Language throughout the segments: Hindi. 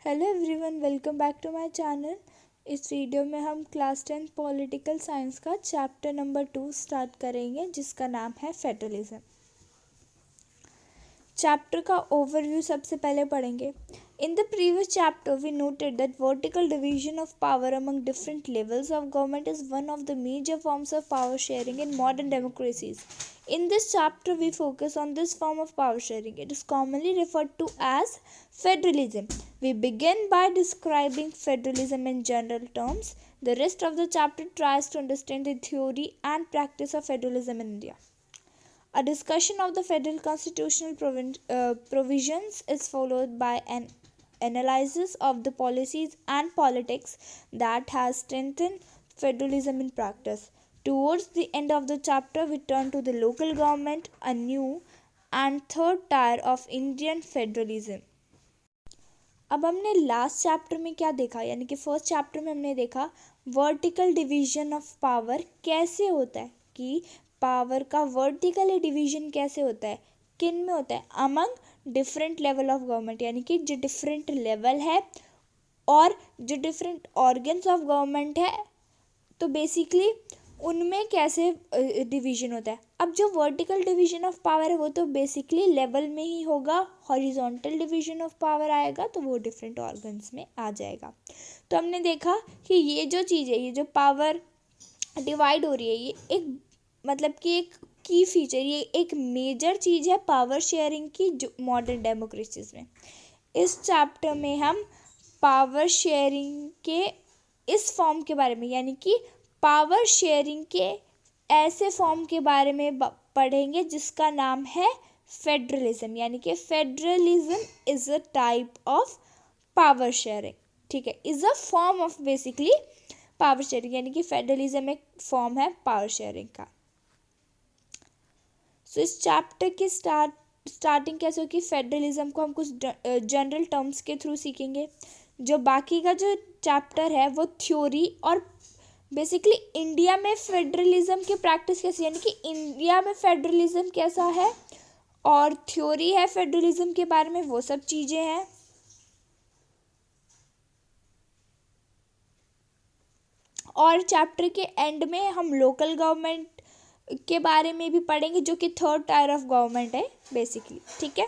Hello everyone, welcome back to my channel. इस वीडियो में हम क्लास 10 पॉलिटिकल साइंस का चैप्टर नंबर 2 स्टार्ट करेंगे, जिसका नाम है फेडरलिज्म। चैप्टर का ओवरव्यू सबसे पहले पढ़ेंगे। In the previous chapter we noted that vertical division of power among different levels of government is one of the major forms of power sharing in modern democracies. In this chapter, we focus on this form of power sharing. It is commonly referred to as federalism. We begin by describing federalism in general terms. The rest of the chapter tries to understand the theory and practice of federalism in India. A discussion of the federal constitutional provisions is followed by an analysis of the policies and politics that has strengthened federalism in practice. Towards the end of the chapter, we turn to the local government, a new and third tier of Indian federalism. अब हमने लास्ट चैप्टर में क्या देखा, यानी कि फर्स्ट चैप्टर में हमने देखा वर्टिकल डिवीजन ऑफ पावर कैसे होता है, कि पावर का वर्टिकली डिवीजन कैसे होता है, किन में होता है, among different level of government, यानी कि जो डिफरेंट लेवल है और जो डिफरेंट ऑर्गन्स ऑफ गवर्नमेंट है, तो बेसिकली उनमें कैसे डिवीजन होता है. अब जो वर्टिकल डिवीजन ऑफ पावर है वो तो बेसिकली लेवल में ही होगा. हॉरिजॉन्टल डिवीजन ऑफ पावर आएगा तो वो डिफरेंट ऑर्गन्स में आ जाएगा. तो हमने देखा कि ये जो चीज़ है, ये जो पावर डिवाइड हो रही है, ये एक मतलब कि एक की फीचर, ये एक मेजर चीज़ है पावर शेयरिंग की जो मॉडर्न डेमोक्रेसीज में. इस चैप्टर में हम पावर शेयरिंग के इस फॉर्म के बारे में, यानी कि पावर शेयरिंग के ऐसे फॉर्म के बारे में पढ़ेंगे जिसका नाम है फेडरलिज्म, यानी कि federalism is a type of power sharing. ठीक है, is a form of basically power sharing, यानी कि फेडरलिज्म एक फॉर्म है पावर शेयरिंग का. सो इस चैप्टर की स्टार्टिंग कैसे होगी, फेडरलिज्म को हम कुछ जनरल टर्म्स के थ्रू सीखेंगे. जो बाकी का जो चैप्टर है वो थ्योरी और बेसिकली इंडिया में फेडरलिज्म की प्रैक्टिस कैसी, यानी कि इंडिया में फेडरलिज्म कैसा है और थ्योरी है फेडरलिज्म के बारे में, वो सब चीज़ें हैं. और चैप्टर के एंड में हम लोकल गवर्नमेंट के बारे में भी पढ़ेंगे, जो कि थर्ड टायर ऑफ गवर्नमेंट है बेसिकली. ठीक है,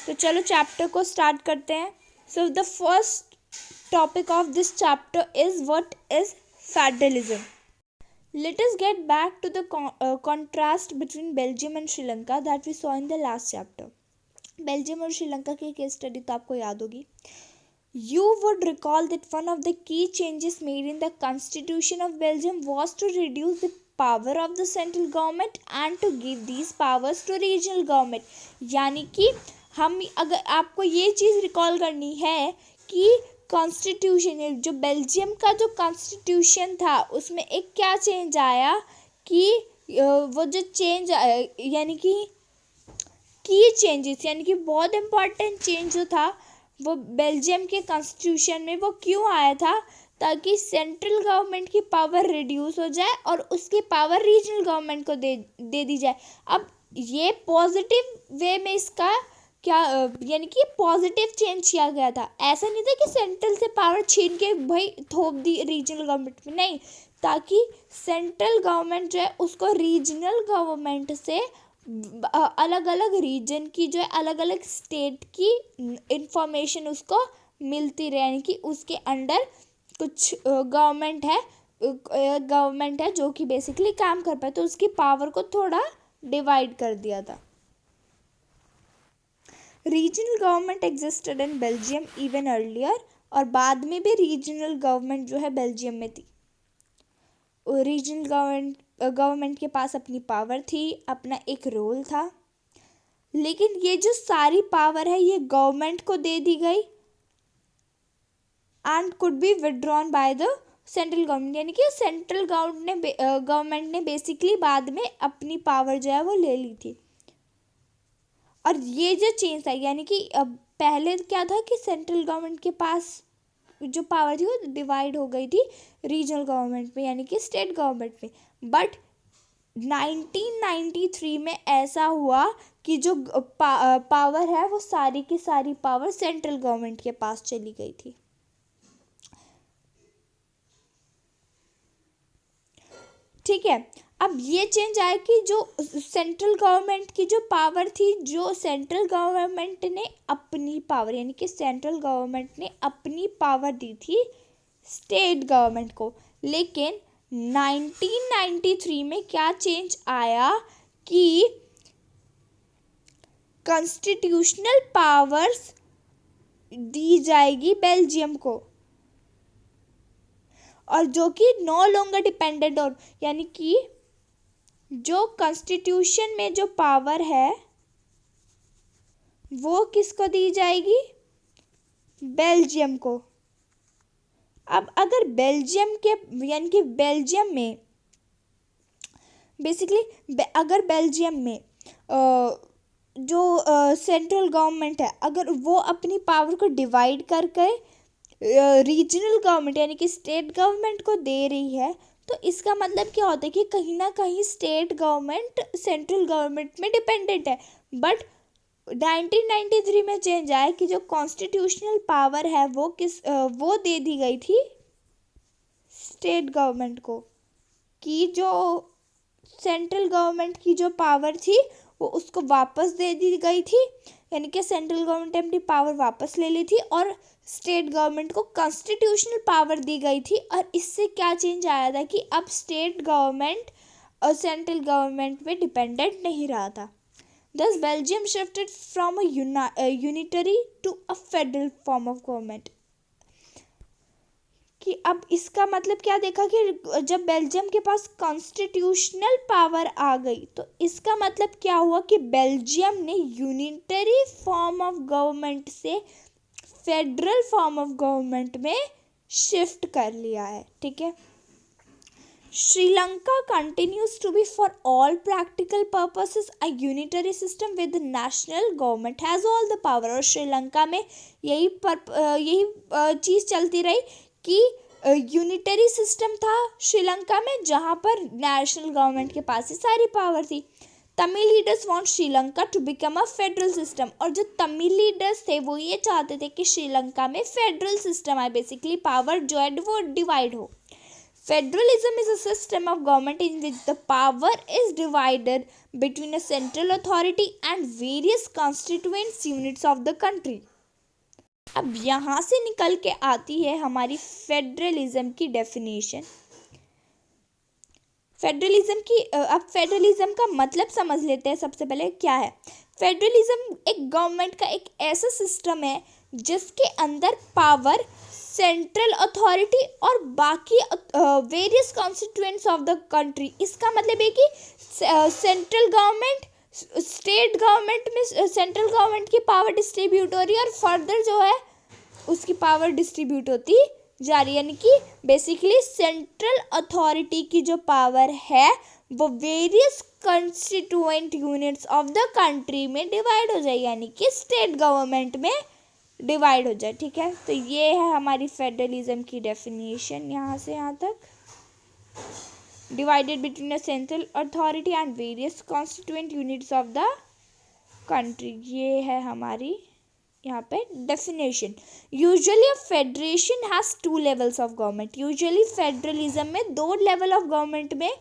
तो चलो चैप्टर को स्टार्ट करते हैं. So the first topic of this chapter is what is federalism. Let us get back to the contrast between Belgium and Sri Lanka that we saw in the last chapter. Belgium और श्रीलंका की केस स्टडी तो आपको याद होगी. You would recall that one of the key changes made in the constitution of Belgium was to reduce the power of the central government and to give these powers to regional government. यानी कि हम अगर आपको ये चीज़ रिकॉल करनी है कि कॉन्स्टिट्यूशन, जो बेल्जियम का जो कॉन्स्टिट्यूशन था उसमें एक क्या चेंज आया, कि वो जो चेंज यानी कि की चेंजेस, यानी कि बहुत इम्पॉर्टेंट चेंज जो था वो बेल्जियम के कॉन्स्टिट्यूशन में वो क्यों आया था, ताकि सेंट्रल गवर्नमेंट की पावर रिड्यूस हो जाए और उसकी पावर रीजनल गवर्नमेंट को दे दी जाए. अब ये पॉजिटिव वे में इसका क्या यानी कि पॉजिटिव चेंज किया गया था. ऐसा नहीं था कि सेंट्रल से पावर छीन के भाई थोप दी रीजनल गवर्नमेंट में, नहीं, ताकि सेंट्रल गवर्नमेंट जो है उसको रीजनल गवर्नमेंट से अलग अलग रीजन की जो है अलग अलग स्टेट की इंफॉर्मेशन उसको मिलती रहे, यानी कि उसके अंडर कुछ गवर्नमेंट है जो कि बेसिकली काम कर पाए, तो उसकी पावर को थोड़ा डिवाइड कर दिया था. Regional government existed in Belgium even earlier, और बाद में भी रीजनल गवर्नमेंट जो है बेल्जियम में थी. रीजनल गवर्नमेंट के पास अपनी पावर थी, अपना एक रोल था, लेकिन ये जो सारी पावर है ये गवर्नमेंट को दे दी गई and could be withdrawn by the central government, यानी कि सेंट्रल गवर्नमेंट ने बेसिकली बाद में अपनी पावर जो है वो ले ली थी. और ये जो चेंज था, यानी कि पहले क्या था कि सेंट्रल गवर्नमेंट के पास जो पावर थी वो डिवाइड हो गई थी रीजनल गवर्नमेंट में, यानी कि स्टेट गवर्नमेंट में. बट 1993 में ऐसा हुआ की जो पावर है वो सारी की सारी पावर सेंट्रल गवर्नमेंट के पास चली गई थी। ठीक है, अब ये चेंज आया कि जो सेंट्रल गवर्नमेंट की जो पावर थी, जो सेंट्रल गवर्नमेंट ने अपनी पावर, यानी कि सेंट्रल गवर्नमेंट ने अपनी पावर दी थी स्टेट गवर्नमेंट को। लेकिन 1993 में क्या चेंज आया कि कॉन्स्टिट्यूशनल पावर्स दी जाएगी बेल्जियम को, और जो कि नो लॉन्गर डिपेंडेंट ऑन, यानी कि जो कॉन्स्टिट्यूशन में जो पावर है वो किसको दी जाएगी? बेल्जियम को। अब अगर बेल्जियम के, यानी कि बेल्जियम में बेसिकली अगर बेल्जियम में जो सेंट्रल गवर्नमेंट है, अगर वो अपनी पावर को डिवाइड करके रीजनल गवर्नमेंट यानी कि स्टेट गवर्नमेंट को दे रही है, तो इसका मतलब क्या होता है कि कहीं ना कहीं स्टेट गवर्नमेंट सेंट्रल गवर्नमेंट में डिपेंडेंट है। बट 1993 में चेंज आया कि जो कॉन्स्टिट्यूशनल पावर है वो दे दी गई थी स्टेट गवर्नमेंट को, कि जो सेंट्रल गवर्नमेंट की जो पावर थी वो उसको वापस दे दी गई थी, यानी कि सेंट्रल गवर्नमेंट ने अपनी पावर वापस ले ली थी और स्टेट गवर्नमेंट को कॉन्स्टिट्यूशनल पावर दी गई थी। और इससे क्या चेंज आया था कि अब स्टेट गवर्नमेंट और सेंट्रल गवर्नमेंट पे डिपेंडेंट नहीं रहा था। Thus Belgium shifted from a unitary to a federal form of government। कि अब इसका मतलब क्या देखा कि जब बेल्जियम के पास कॉन्स्टिट्यूशनल पावर आ गई, तो इसका मतलब क्या हुआ कि बेल्जियम ने यूनिटरी फॉर्म ऑफ गवर्नमेंट से फेडरल फॉर्म ऑफ गवर्नमेंट में शिफ्ट कर लिया है। ठीक है, Sri Lanka continues to be for all practical purposes a unitary system with the national government has all the power। और श्रीलंका में यही चीज़ चलती रही कि यूनिटरी सिस्टम था श्रीलंका में, जहाँ पर नेशनल गवर्नमेंट के पास ही सारी पावर थी। Tamil leaders want Sri Lanka to become a federal system. और जो तमिल लीडर्स थे वो ये चाहते थे कि श्रीलंका में फेडरल सिस्टम आए, बेसिकली पावर जो है वो डिवाइड हो। Federalism is a system of government in which the power is divided between a central authority and various constituent units of the country। अब यहाँ से निकल के आती है हमारी फेडरलिज्म की डेफिनेशन। अब फेडरलिज्म का मतलब समझ लेते हैं। सबसे पहले क्या है फेडरलिज्म? एक गवर्नमेंट का एक ऐसा सिस्टम है जिसके अंदर पावर सेंट्रल अथॉरिटी और बाकी various constituents of the country. इसका मतलब है कि सेंट्रल गवर्नमेंट स्टेट गवर्नमेंट में सेंट्रल गवर्नमेंट की पावर डिस्ट्रीब्यूट हो रही है और फर्दर जो है उसकी पावर डिस्ट्रीब्यूट होती जा रही है, यानी कि बेसिकली सेंट्रल अथॉरिटी की जो पावर है वो various constituent units of the country में डिवाइड हो जाए, यानी कि स्टेट गवर्नमेंट में डिवाइड हो जाए। ठीक है, तो ये है हमारी फेडरलिज्म की डेफिनेशन। यहाँ से यहाँ तक divided between a central authority and various constituent units of the country, ये है हमारी यहाँ पे definition. Usually a federation has 2 levels of government. Usually federalism में 2 लेवल ऑफ गवर्नमेंट में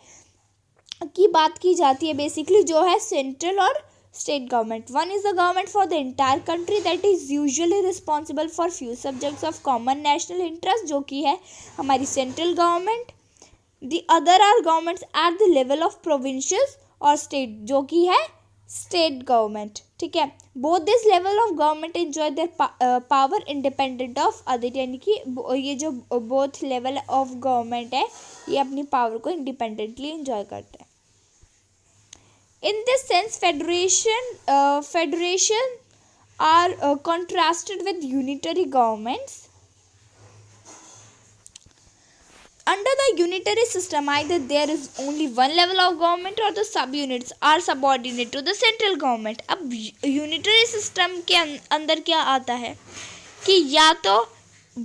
की बात की जाती है, बेसिकली जो है सेंट्रल और state government। One is the government for the entire country that is usually responsible for few subjects of common national interest, जो कि है हमारी central government। The other are governments at the level of provincials और state, जो कि है state government। ठीक है, both this level of government enjoy their power independent of other, यानी कि ये जो both level of government है ये अपनी power को independently enjoy करते हैं। In this sense, federation are contrasted with unitary governments। Under the unitary system, either there is only one level of government or the subunits are subordinate to the central government। अब unitary system के अंदर क्या आता है कि या तो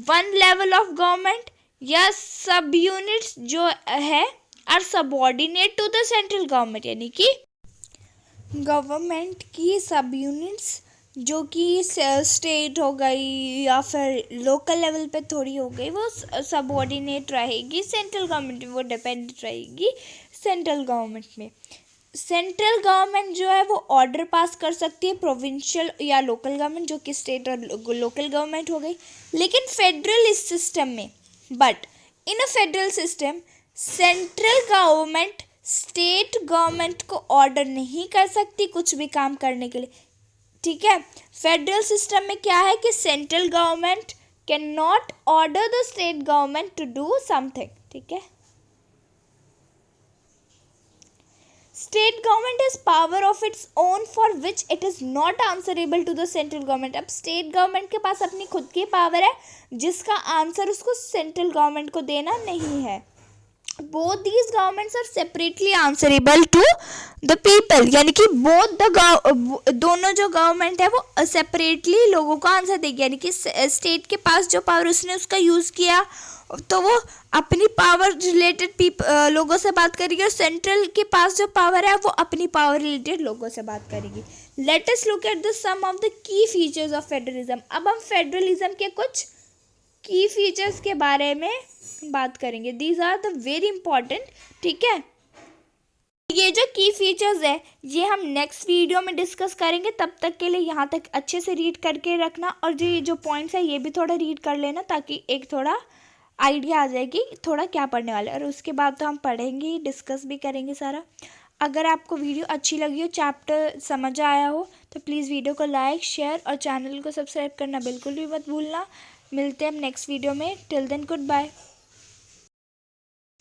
one level of government या subunits जो है are subordinate to the central government, यानी कि गवर्नमेंट की सब यूनिट्स जो कि स्टेट हो गई या फिर लोकल लेवल पे थोड़ी हो गई, वो सबऑर्डिनेट रहेगी सेंट्रल गवर्नमेंट में, वो डिपेंडेंट रहेगी सेंट्रल गवर्नमेंट में। सेंट्रल गवर्नमेंट जो है वो ऑर्डर पास कर सकती है प्रोविंशियल या लोकल गवर्नमेंट, जो कि स्टेट और लोकल गवर्नमेंट हो गई। लेकिन फेडरल इस सिस्टम में, but in a federal system central government state government को ऑर्डर नहीं कर सकती कुछ भी काम करने के लिए, ठीक है। फेडरल सिस्टम में क्या है कि central government cannot order the state government to do something, ठीक है। State government has power of its own for which it is not answerable to the central government। अब स्टेट गवर्नमेंट के पास अपनी खुद की पावर है जिसका आंसर उसको सेंट्रल गवर्नमेंट को देना नहीं है। both these governments are separately answerable to the people, यानी कि दोनों जो गवर्नमेंट है वो सेपरेटली लोगों को आंसर देगी, यानी कि स्टेट के पास जो पावर उसने उसका यूज़ किया तो वो अपनी पावर रिलेटेड लोगों से बात करेगी, और सेंट्रल के पास जो पावर है वो अपनी पावर रिलेटेड लोगों से बात करेगी। Let us look at the some of the key features of federalism. अब हम फेडरलिज्म के कुछ की फीचर्स के बारे में बात करेंगे। These are the very important, ठीक है। ये जो की फीचर्स है ये हम नेक्स्ट वीडियो में डिस्कस करेंगे, तब तक के लिए यहाँ तक अच्छे से रीड करके रखना, और जो पॉइंट्स है ये भी थोड़ा रीड कर लेना ताकि एक थोड़ा आइडिया आ जाएगी थोड़ा क्या पढ़ने वाला है। और उसके बाद तो हम पढ़ेंगे, डिस्कस भी करेंगे सारा। अगर आपको वीडियो अच्छी लगी हो, चैप्टर समझ आया हो, तो प्लीज़ वीडियो को लाइक शेयर और चैनल को सब्सक्राइब करना बिल्कुल भी मत भूलना। मिलते हैं हम नेक्स्ट वीडियो में। Till then good bye.